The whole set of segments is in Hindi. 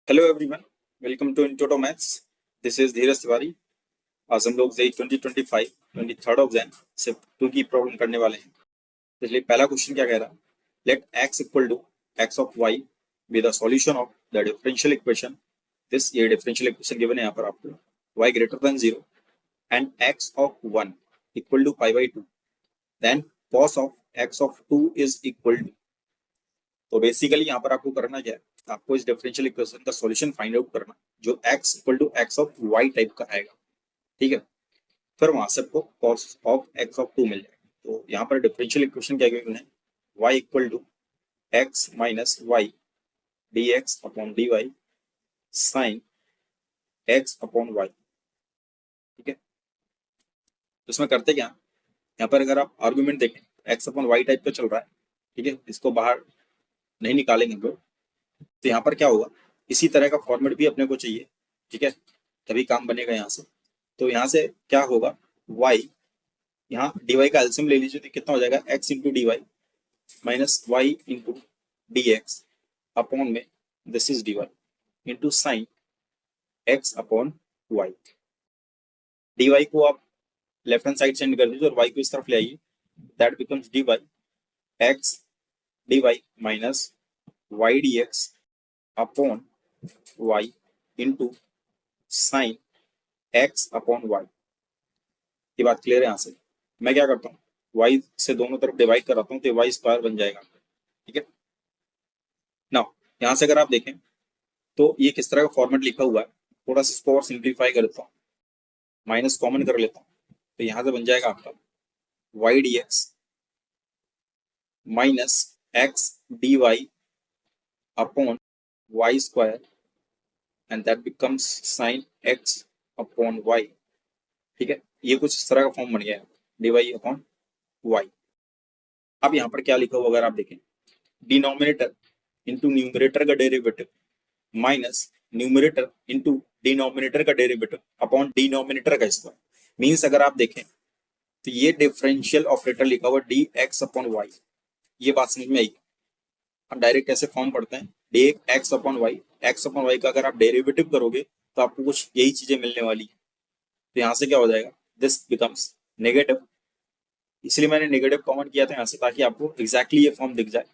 Hello everyone, welcome to intro maths. This is Dheeraj Tiwari. आज हम लोग जेई 2025 23 ऑफ जैन सिर्फ 2 की प्रॉब्लम करने वाले हैं। इसलिए पहला क्वेश्चन क्या कह रहा है, let x equal to x of y be the solution of the differential equation. ये डिफरेंशियल इक्वेशन गिवन है यहाँ पर आपको, y greater than 0 and x of 1 equal to pi by 2, then cos of x of 2 is equal to. तो बेसिकली यहाँ पर आपको करना क्या है, आपको इस डिफरेंशियल इक्वेशन का सॉल्यूशन फाइंड आउट करना जो x equal to x of y type का आएगा। ठीक है, फिर वहां से आपको cos ऑफ x ऑफ 2 मिल जाएगा। तो यहाँ पर डिफरेंशियल इक्वेशन क्या गिवन है, y equal to x minus y d x upon d y sine x upon y. ठीक है, तो इसमें करते क्या, यहाँ पर अगर आप आर्गुमेंट देखें एक्स अपॉन वाई टाइप का चल रहा है। ठीक है, इसको बाहर नहीं निकालेंगे हम लोग, तो यहाँ पर क्या होगा, इसी तरह का फॉर्मेट भी अपने को चाहिए। ठीक है, तभी काम बनेगा यहाँ से। तो यहाँ से क्या होगा, y यहाँ dy का एलसीएम ले लीजिए तो कितना हो जाएगा, x into D Y minus Y into D x upon में this is dy into sine x upon Y. dy को आप लेफ्ट हैंड साइड सेंड कर दीजिए और y को इस तरफ ले आइए, that becomes dy x dy minus y d x upon y into sine x upon y. ये बात क्लियर है। यहाँ से मैं क्या करता हूँ, y से दोनों तरफ डिवाइड कराता हूँ तो वाई स्क्वायर बन जाएगा। ठीक है, नाउ यहाँ से अगर आप देखें तो ये किस तरह का फॉर्मेट लिखा हुआ है, थोड़ा सा इसको और सिंप्लीफाई कर देता हूँ, माइनस कॉमन कर लेता हूँ, तो यहाँ से बन जाएगा आपका y d x minus x d y upon y square and that becomes sine x upon y. ठीक है, ये कुछ इस तरह का फॉर्म बन गया है, डी वाई अपॉन वाई। अब यहाँ पर क्या लिखा हुआ अगर आप देखें, डिनोमिनेटर इंटू न्यूमरेटर का derivative minus numerator into denominator का डेरिवेटिव अपॉन डिनोमिनेटर का स्क्वायर। मीन्स अगर आप देखें तो ये डिफरेंशियल ऑपरेटर लिखा हुआ डी एक्स अपॉन वाई। ये बात समझ में आई। हम डायरेक्ट ऐसे फॉर्म पढ़ते हैं, d x upon y, x upon y का अगर आप डेरिवेटिव करोगे तो आपको कुछ यही चीजें मिलने वाली। तो यहाँ से क्या हो जाएगा, दिस बिकम्स नेगेटिव, इसलिए मैंने नेगेटिव कॉमन किया था यहाँ से ताकि आपको एग्जैक्टली ये फॉर्म दिख जाए।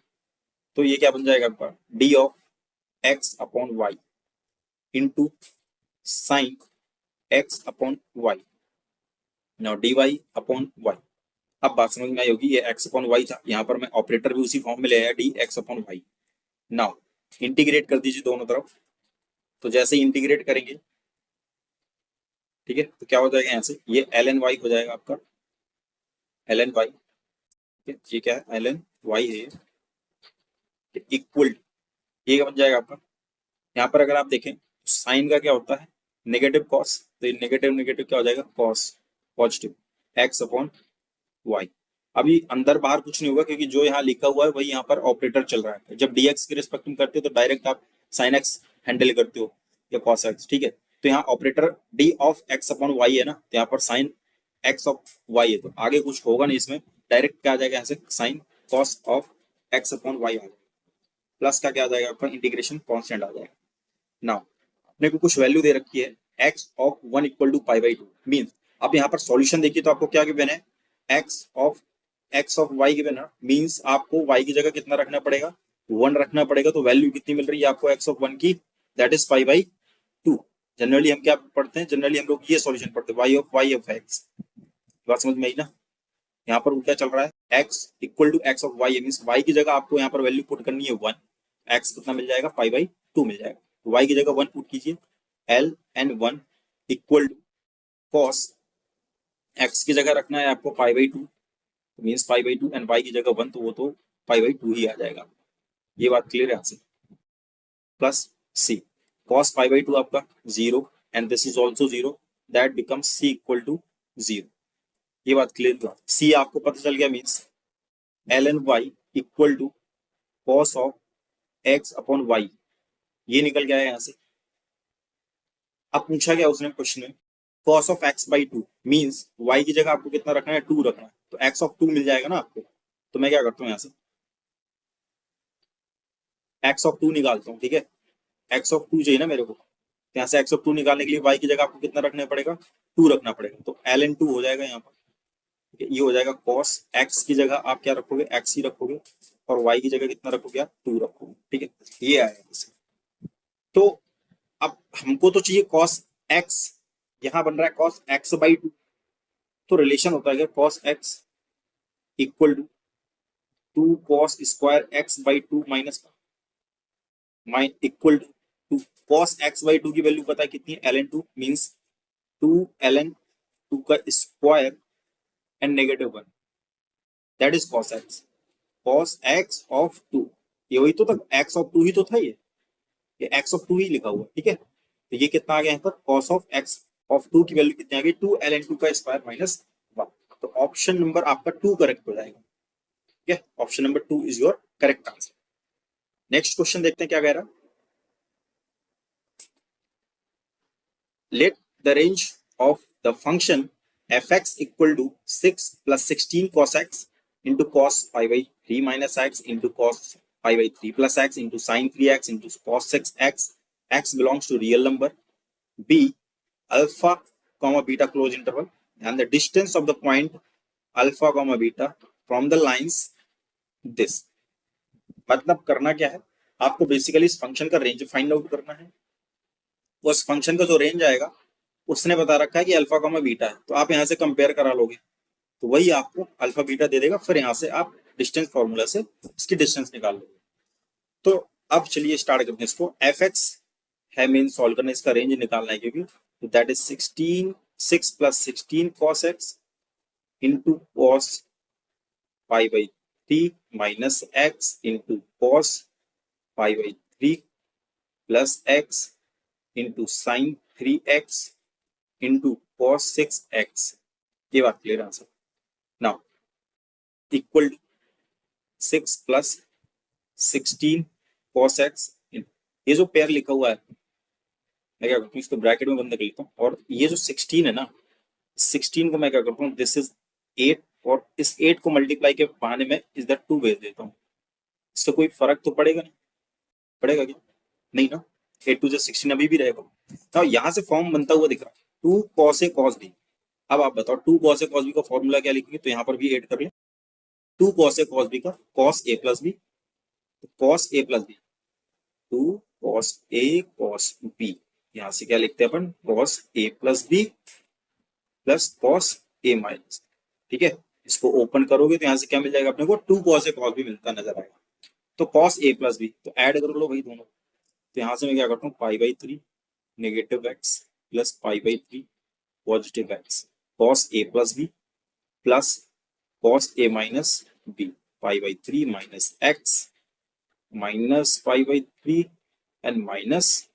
तो ये क्या बन जाएगा आपका, d of x upon y into sine x upon y, now d y upon y. अब बात समझ में आई होगी, ये एक्स अपॉन वाई था, यहाँ पर मैं ऑपरेटर भी उसी फॉर्म में ले आया, d x upon y. Now integrate कर दीजिए दोनों तरफ, तो जैसे ही इंटीग्रेट करेंगे, ठीक है, तो क्या हो जाएगा यहाँ से, ये एल एन वाई हो जाएगा आपका, एल एन वाई। ये क्या है, एल एन वाई है, इक्वल ये क्या बन जाएगा आपका। यहाँ पर अगर आप देखें तो साइन का क्या होता है, नेगेटिव कॉस, तो नेगेटिव नेगेटिव क्या हो जाएगा, cos positive x upon y. अभी अंदर बाहर कुछ नहीं होगा क्योंकि जो यहाँ लिखा हुआ है वही यहाँ पर ऑपरेटर चल रहा है। जब dx के रिस्पेक्ट में करते हो तो डायरेक्ट आप साइन एक्स हैंडल करते हो या कॉस एक्स। ठीक है, तो यहाँ operator d of x upon y है ना, तो यहाँ पर साइन एक्स ऑफ वाई है, तो आगे कुछ होगा नहीं इसमें, डायरेक्ट क्या आ जाएगा यहाँ से, sine cos of x upon Y आ जाएगा, प्लस का क्या आ जाएगा आपका, इंटीग्रेशन कॉन्स्टेंट आ जाएगा। नाउ अपने को कुछ वैल्यू दे रखी है x of 1 equal to pi by 2, mean अब यहाँ पर सॉल्यूशन देखिए तो आपको क्या गिवन है, x ऑफ y गिवन है, मींस आपको y की जगह कितना रखना पड़ेगा, 1 रखना पड़ेगा। तो वैल्यू कितनी मिल रही है आपको x ऑफ 1 की, that is pi by 2। Generally हम क्या पढ़ते हैं, जनरली हम लोग ये सॉल्यूशन पढ़ते हैं, y ऑफ x। बात समझ में आई ना, यहाँ पर उल्टा चल रहा है, x equal to x of y, means y की जगह आपको यहाँ पर वैल्यू पुट करनी है 1, x कितना मिल जाएगा, पाई बाई 2 मिल जाएगा। y की जगह 1 पुट कीजिए, l n 1 equal to cos, x की जगह रखना है आपको pi by 2, means pi by 2 and y की जगह 1, तो वो तो पाई बाई 2 ही आ जाएगा। ये बात क्लियर है यहाँ से, plus c cos pi by 2 आपका 0 and this is also 0, that becomes c equal to 0। ये बात क्लियर हुआ, c आपको पता चल गया, means l n y equal to cos of x upon y, ये निकल गया है यहाँ से। अब पूछा गया उसने क्वेश्चन में cos of x by 2, means y की जगह आपको कितना रखना है, 2 रखना है, तो x ऑफ 2 मिल जाएगा ना आपको। तो मैं क्या करता हूँ यहाँ से x ऑफ 2 निकालता हूँ। ठीक है, एक्स ऑफ टू चाहिए ना मेरे को, तो यहाँ से एक्स ऑफ टू निकालने के लिए वाई की जगह आपको कितना रखना पड़ेगा, टू रखना पड़ेगा, तो एल एन टू हो जाएगा यहाँ पर। ये हो जाएगा कॉस एक्स की जगह आप क्या रखोगे, एक्स ही रखोगे, और वाई की जगह कितना रखोगे आप, टू रखोगे, ठीक है, ये आएगा। तो अब हमको तो चाहिए कॉस एक्स, यहां बन रहा है कॉस एक्स बाई टू, तो रिलेशन होता है cos X equal to two cos square X by two minus equal to cos X by two की वैल्यू पता है कितनी है, L N two means two L N two का square and negative one, that is cos X of two, ये वही तो था, एक्स ऑफ टू ही तो था, ये एक्स ऑफ टू ही लिखा हुआ, ठीक है, तो ये कितना आ गया यहाँ पर, cos of x of two की वैल्यू कितनी आ गई, टू एल एन टू का स्क्वायर माइनस वन, तो ऑप्शन नंबर आपका टू करेक्ट हो जाएगा, ठीक है, option number two is your correct answer. Next question देखते हैं क्या कह रहा, let the range of the function fx equal to 6 plus 16 cos x into cos pi by 3 minus x into cos pi by 3 plus x into sin 3x into cos 6x, x belongs to real number, b alpha comma beta close interval, and the distance of the point alpha comma beta from the lines this। मतलब करना क्या है, आपको बेसिकली इस फंक्शन का रेंज फाइंड आउट करना है, उस फंक्शन का जो रेंज आएगा उसने बता रखा है कि अल्फा कॉमा बीटा है, तो आप यहाँ से कंपेयर करा लोगे तो वही आपको अल्फा बीटा दे देगा, फिर यहाँ से आप डिस्टेंस फॉर्मूला से इसकी डिस्टेंस निकाल लोगे। तो अब चलिए स्टार्ट करते हैं इसको, एफ एक्स है मेन सॉल्व करना, इसका रेंज निकालना है क्योंकि, तो that is 6 plus 16 cos x into cos pi by 3 minus x into cos pi by 3 plus x into sin 3x into cos 6x, ये बात clear answer. Now equal to 6 plus 16 cos x, ये जो पेयर लिखा हुआ है मैं क्या करता हूँ इसको ब्रैकेट में बंद कर लेता हूँ, और ये जो 16 है ना, 16 को मैं क्या करता हूँ, दिस इज 8, और इस 8 को मल्टीप्लाई के बहाने में इस दैट 2 भेज देता हूँ, इससे कोई फर्क तो पड़ेगा नहीं, पड़ेगा क्या, नहीं ना, 8 टू 16 अभी भी रहेगा। तो यहाँ से फॉर्म बनता हुआ दिख रहा है 2 cos a cos b, अब आप बताओ 2 cos a cos b का फॉर्मूला क्या लिखेंगे, तो यहाँ पर भी ऐड कर ले 2 cos a cos b का cos a plus b, cos a plus b 2 cos a cos b, यहाँ से क्या लिखते हैं अपन, cos a plus b plus cos a minus, ठीक है, इसको ओपन करोगे तो यहाँ से क्या मिल जाएगा अपने को, 2 cos a cos b मिलता नजर आएगा, तो cos a plus b तो ऐड कर लो भाई दोनों, तो यहाँ से मैं क्या करता हूँ pi by 3 negative x plus pi by 3 positive x cos a plus b plus cos a minus b, pi by 3 minus x minus pi by 3 and minus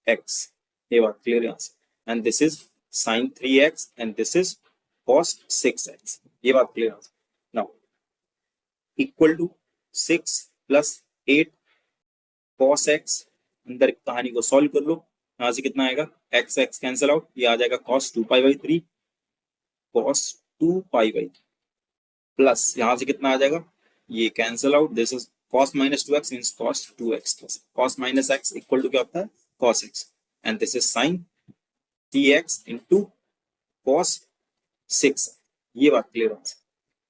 x, ये बात क्लियर है, and this is sin 3x and this is cos 6x, ये बात क्लियर है। Now equal to 6 plus 8 cos x, अंदर कहानी को सॉल्व कर लो, यहाँ से कितना आएगा, x x कैंसिल आउट, ये आ जाएगा cos 2 pi by 3 cos 2 pi by 3 plus यहाँ से कितना आ जाएगा, ये cancel out, this is cos minus 2x means cos 2x plus cos minus x equal to क्या होता है, cos x, and this is sin 3x into cos 6, ये बात क्लियर है।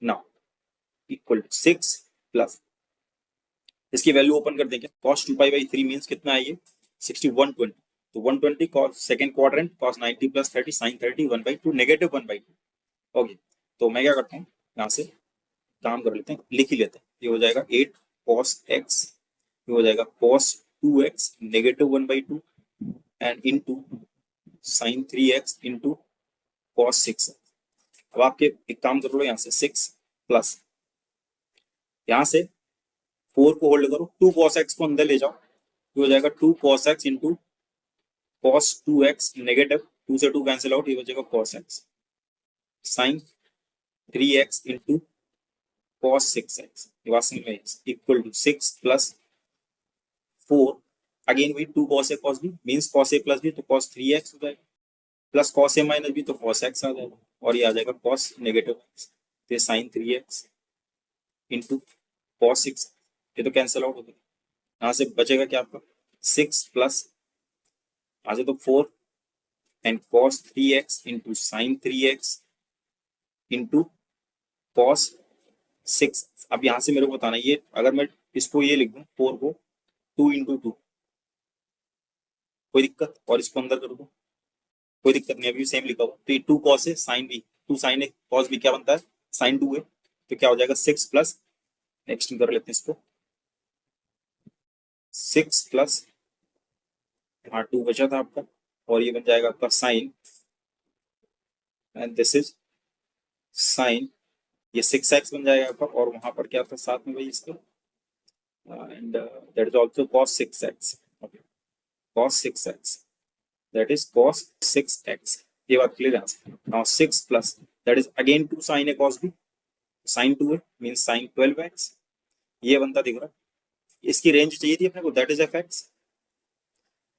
नाउ इक्वल टू 6 प्लस, इसकी वैल्यू ओपन कर देंगे, cos 2 पाई बाई 3 मींस कितना है ये 60 120, तो 120 cos second quadrant cos 90 plus 30 sin 30 1/2 negative 1/2, okay, तो मैं क्या करता हूँ यहाँ से काम कर लेते हैं, लिख ही लेते हैं, ये हो जाएगा 8 cos x, ये हो जाएगा cos 2x negative 1/2 and into sin 3x into cos 6। अब आपके एक काम कर लो, यहाँ से 6 प्लस यहाँ से 4 को होल्ड करो, 2 cos x को अंदर ले जाओ, ये हो जाएगा 2 cos x into cos 2x negative 2 से 2 कैंसिल आउट, ये हो जाएगा cos x sin 3x into cos 6x, ये बात समझ में इक्वल टू 6 प्लस 4 अगेन वही 2 cos a cos b means cos a plus b तो cos 3x हो जाएगा, plus cos a minus b तो cos x आ जाएगा, और ये आ जाएगा cos नेगेटिव x, तो sin 3x इंटू cos 6, ये तो कैंसिल आउट हो गया, यहाँ से बचेगा क्या आपका 6 प्लस आ जाए तो 4 and cos 3x into sine 3x into cos 6। अब यहां से मेरे को बताना ये, अगर मैं इसको ये लिख दूं 4 को 2 इंटू 2, कोई दिक्कत? और इसको अंदर कर दूं, कोई दिक्कत नहीं, अभी सेम लिखा हुआ। तो ये 2 cos है, साइन भी 2 साइन है, cos भी क्या बनता है, साइन 2 है। तो क्या हो जाएगा 6 प्लस, नेक्स्ट कर लेते हैं इसको, 6 प्लस, हाँ 2 बचा था आपका, और ये बन जाएगा आपका sine, and this is sine, ये 6x बन जाएगा आपका, और वहां पर क्या था साथ में भाई इसका, and that is also cos 6x, okay, cos 6x, that is cos 6x। ये बात क्लियर है। Now 6 plus that is again 2 sine है, cos भी साइन 2 है, मींस साइन 12x, ये बनता दिख रहा है। इसकी रेंज चाहिए थी अपने को, दैट इज fx।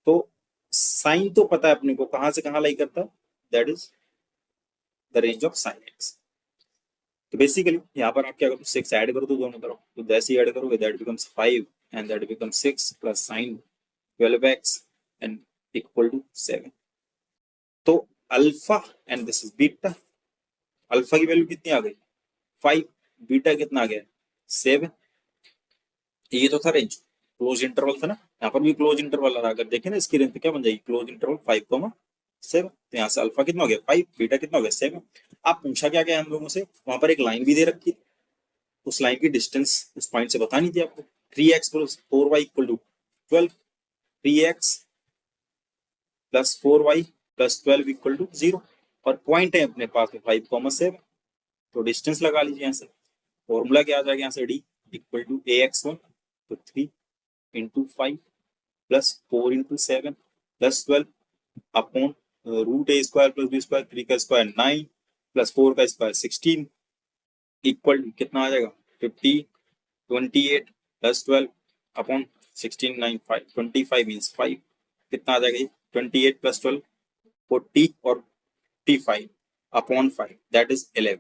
तो साइन तो पता है अपने को कहां से कहां लाई करता है, that is the range of sine x। तो बेसिकली यहाँ पर आप क्या करो, 6 ऐड कर दो दोनों तरफ, तो जैसे ही ऐड करोगे that becomes 5 and that becomes 6 plus sine 12x and equal to 7। तो alpha and this is beta, alpha की वैल्यू कितनी आ गई 5, बीटा कितना आ गया 7। ये तो था रेंज, क्लोज इंटरवल था ना, यहाँ पर भी क्लोज इंटरवल आ रहा है। अगर देखें ना इसकी रेंज तो क्या बन जाएगी, क्लोज इंटरवल 5,7। तो यहाँ से अल्फा कितना हो गया 5, बीटा कितना हो गया 7। आप पूछा क्या गया हम लोगों से, वहां पर एक लाइन भी दे रखी थी, उस लाइन की डिस्टेंस उस पॉइंट से बतानी थी आपको। 3x plus 4y equal to 12, 3x plus 4y plus 12 equal to 0, और पॉइंट है अपने पास में 5,7। तो डिस्टेंस लगा लीजिए यहाँ से, फॉर्मूला क्या आ जाएगा यहाँ से, d इक्वल टू ax1, तो 3 into 5 plus 4 into 7 plus 12 upon root A square plus B square, 3 का स्क्वायर 9 प्लस 4 का स्क्वायर 16 इक्वल कितना आ जाएगा 50, 28 प्लस 12 अपॉन 16, 9, 5, 25 मीन्स 5, कितना आ जाएगा 28 प्लस 12 40 और 55 अपॉन 5 दैट इज 11।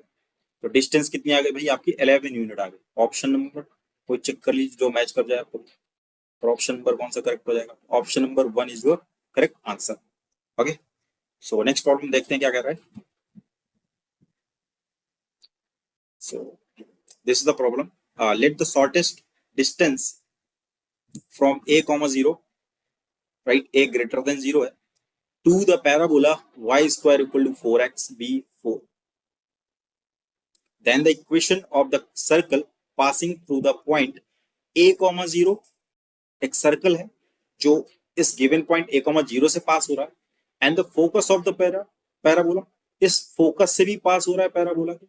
तो डिस्टेंस कितनी आ गई भाई आपकी 11 यूनिट आ गई। ऑप्शन नंबर कोई चेक कर लीजिए जो मैच कर जाए आपको, और ऑप्शन नंबर कौन सा करेक्ट हो जाएगा, option number 1 is your correct answer. Okay, so next problem देखते हैं क्या कर रहा है। So this is the problem, let the shortest distance from a, 0, right, a greater than 0 है, to the parabola y square equal to 4x be 4. Then the equation of the circle passing through the point a, 0, एक सर्कल है जो इस गिवन पॉइंट a, 0 से पास हो रहा है, and the focus of the parabola, इस फोकस से भी पास हो रहा है पैराबोला के,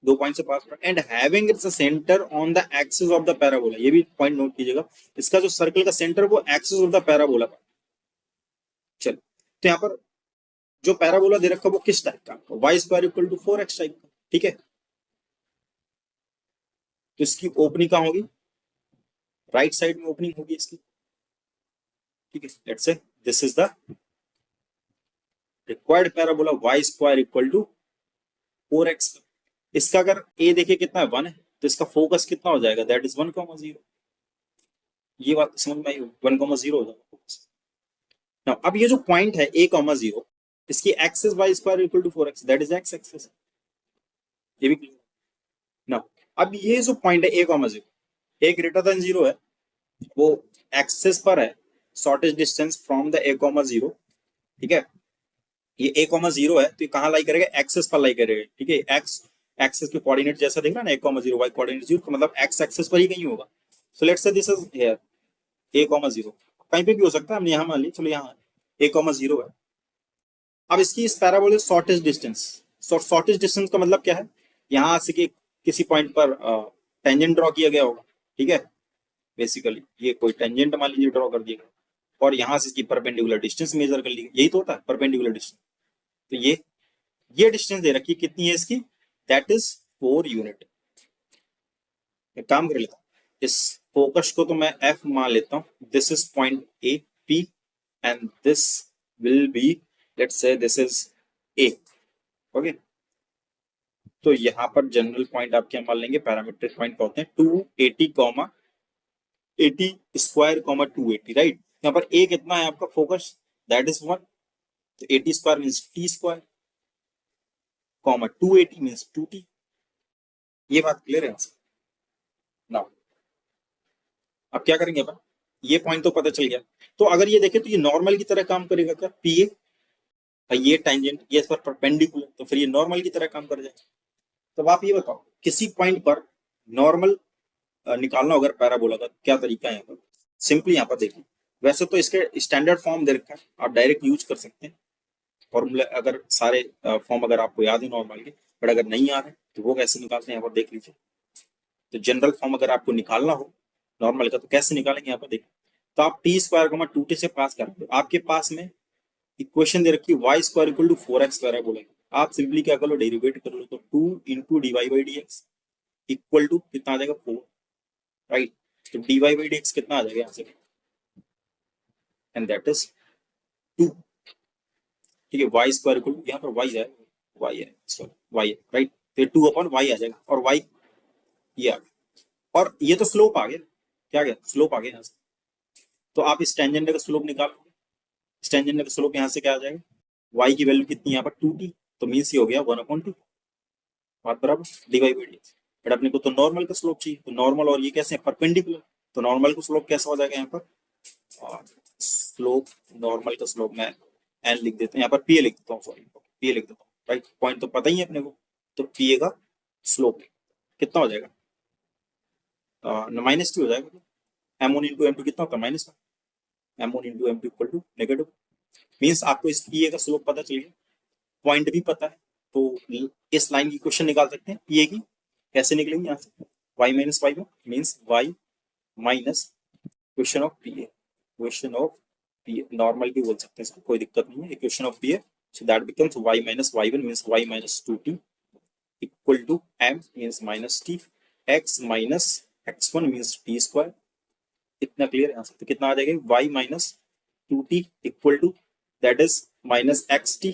2 पॉइंट से पास हो रहा है, and having its centre on the axis of the parabola. ये भी पॉइंट नोट कीजिएगा, इसका जो सर्कल का सेंटर वो एक्सिस ऑफ द पैराबोला पर। चलो, तो यहाँ पर जो पैराबोला दे रखा वो किस टाइप का, y square equal to 4x type का, ठीक है। तो इसकी ओपनिंग कहाँ होगी, राइट साइड में ओपनिंग होगी इसकी, ठीक है। Let's say this is the required parabola y square equal to 4x। इसका अगर a देखिए कितना है 1 है, तो इसका फोकस कितना हो जाएगा, दैट इज 1, 0। ये बात समझ में आई, 1, 0 हो जाएगा फोकस। नाउ अब ये जो पॉइंट है a, 0, इसकी axis y square equal to 4x, that is x axis, ये भी क्लियर ना। अब ये जो पॉइंट है a, 0, a ग्रेटर देन 0 है, वो एक्सिस पर है, shortest distance from the a, 0, ठीक है। ये a, 0 है तो ये कहाँ लाई करेगा, एक्सिस पर लाई करेगा, ठीक है। एक्स एक्सिस के कोऑर्डिनेट जैसा देख रहा है ना, a, 0, y कोऑर्डिनेट 0, तो मतलब एक्स एक्सिस पर ही कहीं होगा। So let's say this is here a, 0, कहीं पे भी हो सकता है, हमने यहाँ मान लिया, चलो यहाँ a, 0 है। अब इसकी इस parabola shortest distance, shortest distance का मतलब क्या है, यहाँ से किसी पॉइंट पर टेंजेंट ड्रॉ किया गया होगा, ठीक है। बेसिकली ये कोई टेंजेंट मान लीजिए ड्रॉ कर दिया, और यहाँ से इसकी परपेंडिकुलर डिस्टेंस मेजर कर ली, यही तो होता है परपेंडिकुलर डिस्टेंस। तो ये डिस्टेंस दे रखी, कितनी है इसकी, दैट इज 4 यूनिट। एक काम कर लेता हूँ, इस फोकस को तो मैं F मान लेता हूँ, this is point A, P and this will be, let's say this is A, okay. तो यहाँ पर जनरल पॉइंट आप क्या मान लेंगे, पैरामीट्रिक पॉइंट होते हैं 280, 80 स्क्वायर, 280, राइट। यहाँ पर ए कितना है आपका फोकस, दैट इज 1, तो 80 square means T square, comma 280 means 2t। ये बात क्लियर है ना? अब क्या करेंगे अपन, ये पॉइंट तो पता चल गया। तो अगर ये देखें तो ये नॉर्मल की तरह काम करेगा क्या, पीए, ये टेंजेंट ये इस पर परपेंडिकुलर, तो फिर ये नॉर्मल की तरह काम कर जाएगा। तो आप ये बताओ किसी पॉइंट पर नॉर्मल निकालना अगर पैराबोला का क्या तरीका है यहाँ पर, सिंपली यहाँ पर देखिए। वैसे तो इसके स्टैंडर्ड फॉर्म दे रखा है, आप डायरेक्ट यूज कर सकते हैं फॉर्मूला, अगर सारे फॉर्म अगर आपको याद है नॉर्मल के, बट अगर नहीं याद है तो वो कैसे निकालते हैं यहाँ पर देख लीजिए। तो जनरल फॉर्म अगर आपको निकालना हो नॉर्मल का तो कैसे निकालेंगे यहाँ पर देखिए। तो आप टी स्क्वायर को 2t से पास करेंगे, आपके पास में इक्वेशन दे रखी है y square equal to 4x square है बोलेंगे, आप सिंपली क्या कर लो, डेरिवेट कर लो, तो 2 into D y by d x equal to कितना आ जाएगा 4, राइट। तो d y by d x कितना आ जाएगा यहाँ से, एंड दैट इज 2, ठीक है। वाई स्क्वायर इक्वल टू यहाँ पर वाई है, वाई है, सॉरी वाई है, राइट। तो 2 अपॉन वाई आ जाएगा, और वाई ये आ गया, और ये तो स्लोप आ गया, क्या गया, स्लोप आ गया यहाँ से। तो आप इस टेंजेंट का स्लोप निकालो, इस टेंजेंट का स्लोप यहाँ से क्या आ जाएगा, वाई की वैल्यू कितनी यहाँ पर 2t, तो मीन्स ये हो गया 1/2, बात बराबर, डिवाइड बाई डी। बट अपने को तो नॉर्मल का स्लोप चाहिए, तो नॉर्मल और ये कैसे परपेंडिकुलर, तो नॉर्मल का स्लोप कैसा हो जाएगा यहाँ पर, और स्लोप नॉर्मल का स्लोप मैं एन लिख देता हूँ, यहाँ पर पी लिख देता हूँ, सॉरी पी लिख देता हूँ, राइट। पॉइंट तो पता ही है अपने को, तो पी का स्लोप कितना हो जाएगा, -t हो जाएगा। m1 इंटू m2 कितना होता है -1, m1 into m2 equal to negative, means आपको इस पी का स्लोप पता चल गया, पॉइंट भी पता है, तो इस लाइन की क्वेश्चन निकाल सकते हैं पी की, कैसे निकलेंगे यहाँ से, y minus y means y minus question of p, question of p normal भी बोल सकते हैं इसको, कोई दिक्कत नहीं है, equation of p, so that becomes y minus y1 means y minus 2t equal to m means minus t, x minus x1 means t square. इतना क्लियर है, तो कितना आ जाएगा y minus 2t equal to that is minus xt,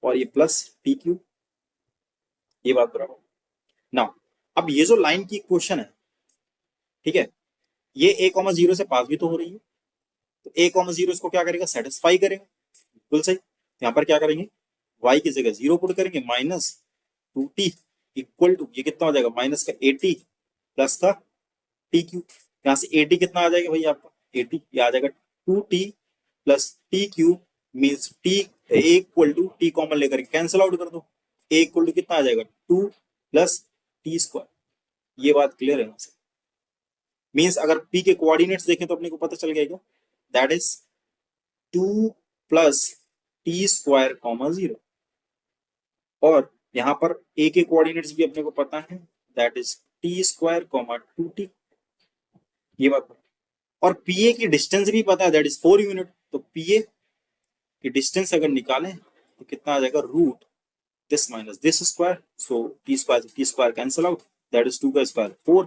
और ये प्लस टी क्यू, ये बात बराबर ना। अब ये जो लाइन की क्वेश्चन है, ठीक है, ये a,0 से पास भी तो हो रही है, तो a,0 इसको क्या करेगा, सेटिस्फाई करेगा, बिल्कुल सही। यहाँ पर क्या करेंगे, y की जगह 0 पुट करेंगे, माइनस 2t इक्वल टू ये कितना हो जाएगा, माइनस का 80 प्लस का टी क्यू, यहाँ से 80 कितना आ जाएगा भाई आपका 80, ये आ जाएगा 2t plus t cube, means t equal to t common लेकर कैंसिल आउट कर दो, a इक्वल टू कितना आ जाएगा 2 प्लस टी स्क्वायर। ये बात क्लियर है यहाँ से, मीन्स अगर p के कोऑर्डिनेट्स देखें तो अपने को पता चल गया, that is 2 plus T square comma 0, और यहाँ पर a के कोऑर्डिनेट्स भी अपने को पता है, that is T square comma 2t, ये बात। और पीए की डिस्टेंस भी पता है, दैट इज 4 यूनिट, तो पीए की डिस्टेंस अगर निकालें तो कितना आ जाएगा, root this minus this square, so t square cancel out, that is 2 का स्क्वायर 4,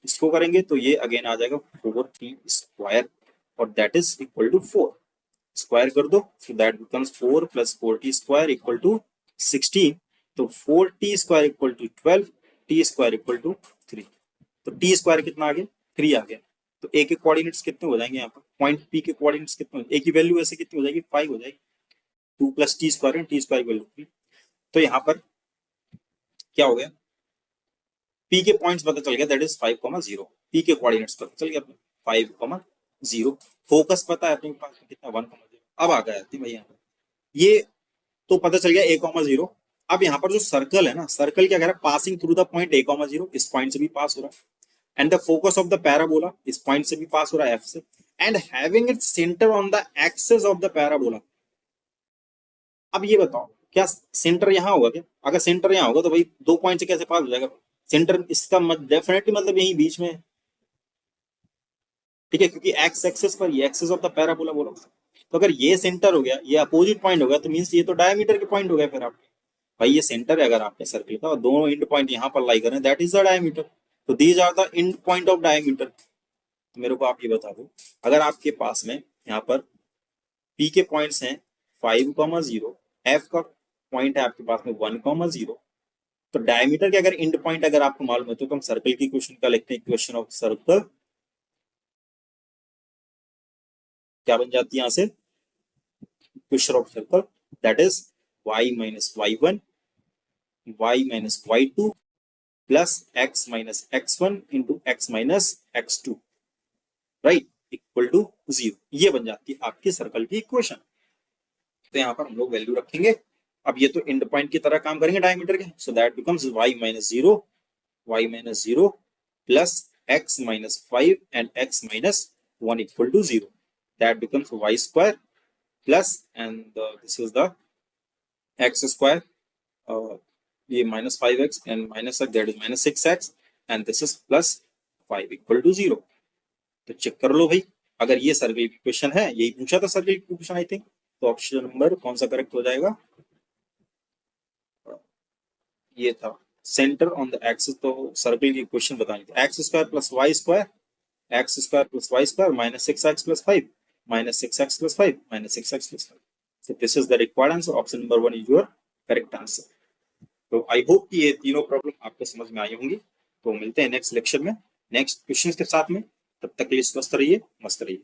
इसको करेंगे तो ये अगेन आ जाएगा 4t स्क्वायर, और that is equal to 4, square कर दो, so that becomes 4 plus 4t square equal to 16, तो 4t square equal to 12, t square equal to 3, तो टी स्क्वायर कितना आ गया 3 आ गया। तो ए के कोऑर्डिनेट्स कितने हो जाएंगे यहाँ पर, पॉइंट पी के कोऑर्डिनेट्स कितने, ए की वैल्यू ऐसे कितनी हो जाएगी 5 हो जाएगी, 2 प्लस टी स्क्वायर है, टी स्क्वायर इक्वल टू 3, तो यहाँ पर क्या हो गया, पी के पॉइंट्स पता चल गया, दैट इज 5,0, पी के कोऑर्डिनेट्स पता चल गया अपने 5,0, फोकस पता है अपने पास कितना 1,0, अब आ गया भाई यहाँ पर ये तो पता चल गया a,0। अब यहाँ पर जो सर्कल है ना, सर्कल क्या कह रहा है, passing through the point a,0, इस पॉइंट से भी पास हो रहा है, and the focus of the parabola इस पॉइंट से भी पास हो रहा है f से, and having its centre on the axis of the parabola. अब ये बताओ क्या सेंटर यहाँ होगा क्या, अगर सेंटर यहाँ होगा तो भाई 2 पॉइंट से कैसे पास हो जाएगा, सेंटर इसका डेफिनेटली मतलब यही बीच में है, ठीक है, क्योंकि एक्स एक्सिस पर ये एक्सिस ऑफ द पैराबोला बोला, तो अगर ये सेंटर हो गया, ये अपोजिट पॉइंट हो गया, तो मींस ये तो डायमीटर के पॉइंट हो गया फिर आपके, भाई ये सेंटर है अगर आपके सर्कल का और दोनों एंड पॉइंट यहाँ पर लाई करें, दैट इज द डायमीटर, तो these are the end point of diameter. तो मेरे को आप ये बता दो, अगर आपके पास में यहाँ पर P के पॉइंट्स हैं 5,0, F का पॉइंट है आपके पास में 1,0, तो डायमीटर के अगर एंड पॉइंट अगर आपको मालूम है तो हम सर्कल की क्वेश्चन का लिखते हैं, क्वेश्चन ऑफ सर्कल क्या बन जाती है यहाँ से, question of circle, that is y minus y1 y minus y2 plus x minus x1 into x minus x2, right, equal to 0। ये बन जाती है आपकी सर्कल की इक्वेशन। तो यहाँ पर हम लोग वैल्यू रखेंगे। अब ये तो एंड पॉइंट की तरह काम करेंगे डायमीटर के, so that becomes y minus 0 plus x minus 5 and x minus 1 equal to 0, that becomes y square plus and this is the x square, ये minus 5x and minus x, that is minus 6x and this is plus 5 equal to 0। तो चेक कर लो भाई, अगर ये सर्कल की इक्वेशन है, यही पूछा था सर्कल की इक्वेशन आई थिंक, तो ऑप्शन नंबर कौन सा करेक्ट हो जाएगा, ये था सेंटर ऑन द एक्सिस। तो सर्कल की इक्वेशन बतानी थी x square plus y square, x square plus y square minus 6x plus 5 minus 6x plus 5 minus 6x plus 5। So this is the required answer. Option number 1 is your correct answer. तो आई होप कि ये तीनों प्रॉब्लम आपको समझ में आई होंगी। तो मिलते हैं नेक्स्ट लेक्चर में नेक्स्ट क्वेश्चन के साथ में, तब तक के लिए स्वस्थ रहिए, मस्त रहिए।